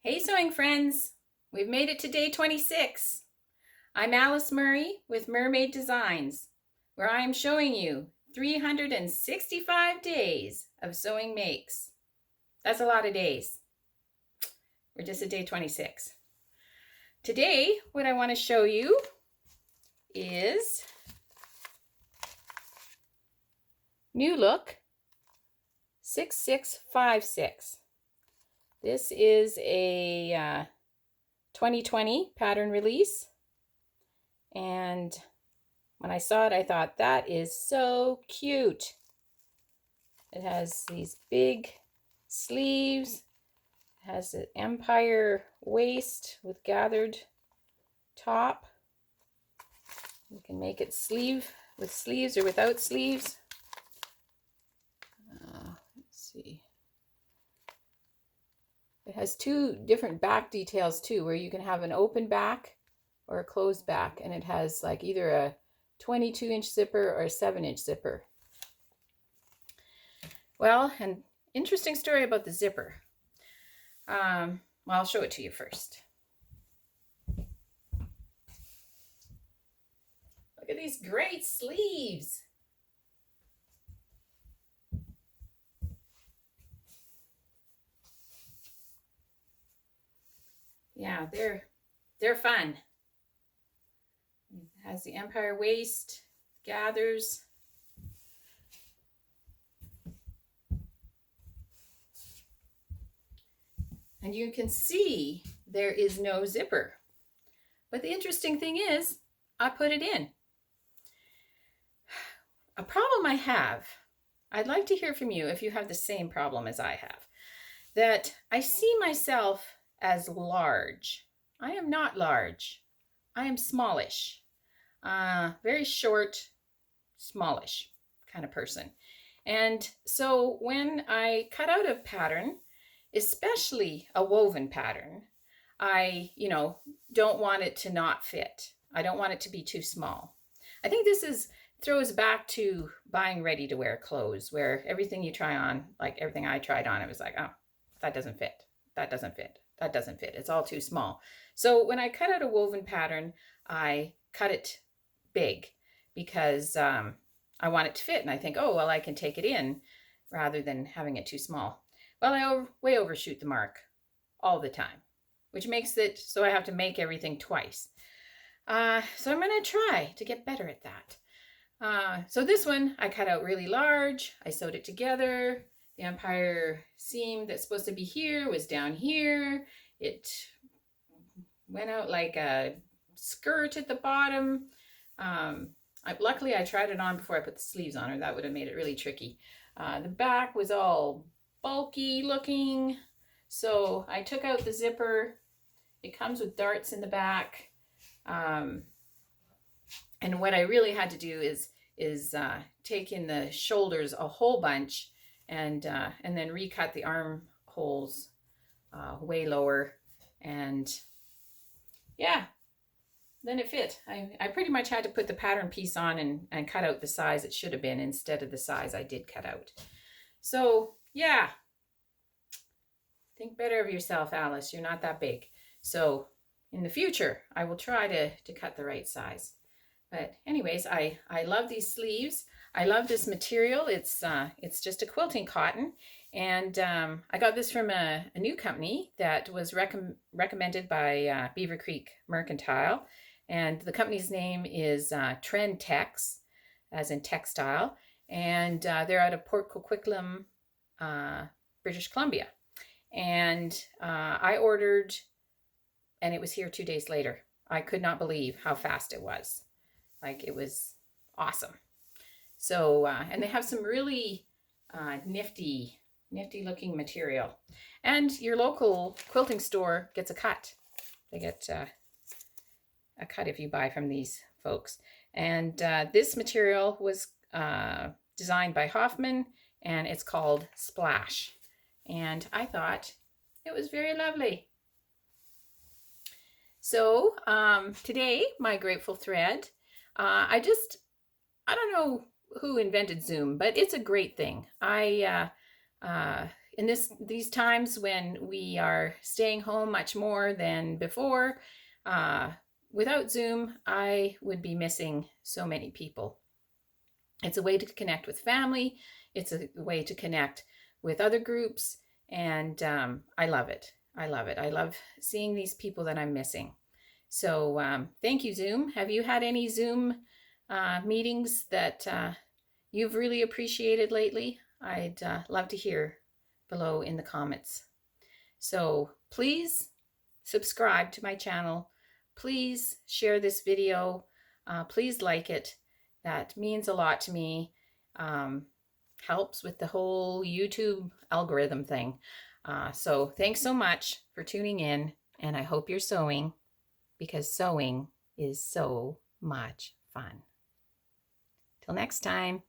Hey sewing friends, we've made it to day 26. I'm Alice Murray with Murr-made Designs, where I am showing you 365 days of sewing makes. That's a lot of days. We're just at day 26. Today, what I want to show you is New Look 6656. This is a 2020 pattern release, and when I saw it I thought that is so cute. It has these big sleeves, it has an empire waist with gathered top. You can make it sleeve with sleeves or without sleeves. Let's see. It has two different back details too, where you can have an open back or a closed back, and it has like either a 22-inch zipper or a 7-inch zipper. Well, an interesting story about the zipper. Well, I'll show it to you first. Look at these great sleeves. Yeah, they're fun. It has the empire waist, gathers. And you can see there is no zipper. But the interesting thing is, I put it in. A problem I have, I'd like to hear from you if you have the same problem as I have, that I see myself as large. I am not large. I am smallish. Very short, smallish kind of person. And so when I cut out a pattern, especially a woven pattern, I, don't want it to not fit. I don't want it to be too small. I think this throws back to buying ready-to-wear clothes, where everything you try on, like everything I tried on, it was like, oh, that doesn't fit. That doesn't fit. That doesn't fit. It's all too small. So when I cut out a woven pattern, I cut it big because I want it to fit. And I think, oh, well, I can take it in rather than having it too small. Well, I way overshoot the mark all the time, which makes it so I have to make everything twice. So I'm going to try to get better at that. So this one I cut out really large. I sewed it together. The empire seam that's supposed to be here was down here. It went out like a skirt at the bottom. Luckily I tried it on before I put the sleeves on, or that would have made it really tricky. The back was all bulky looking, so I took out the zipper. It comes with darts in the back, and what I really had to do is take in the shoulders a whole bunch and then recut the armholes way lower, and yeah, then it fit. I pretty much had to put the pattern piece on and cut out the size it should have been instead of the size I did cut out. So yeah, think better of yourself, Alice. You're not that big. So in the future, I will try to cut the right size. But anyways, I love these sleeves. I love this material. It's just a quilting cotton, and I got this from a new company that was recommended by Beaver Creek Mercantile, and the company's name is Trend Tex, as in textile, and they're out of Port Coquitlam, British Columbia. And I ordered, and it was here 2 days later. I could not believe how fast it was. Like, it was awesome. So, and they have some really nifty looking material. And your local quilting store gets a cut. They get a cut if you buy from these folks. And this material was designed by Hoffman, and it's called Splash. And I thought it was very lovely. So today, my grateful thread, I don't know who invented Zoom, but it's a great thing. in these times when we are staying home much more than before, without Zoom, I would be missing so many people. It's a way to connect with family. It's a way to connect with other groups. And I love it. I love it. I love seeing these people that I'm missing. So thank you, Zoom. Have you had any Zoom meetings that you've really appreciated lately? I'd love to hear below in the comments. So please subscribe to my channel. Please share this video. Please like it. That means a lot to me. Helps with the whole YouTube algorithm thing. So thanks so much for tuning in, and I hope you're sewing, because sewing is so much fun. Till next time.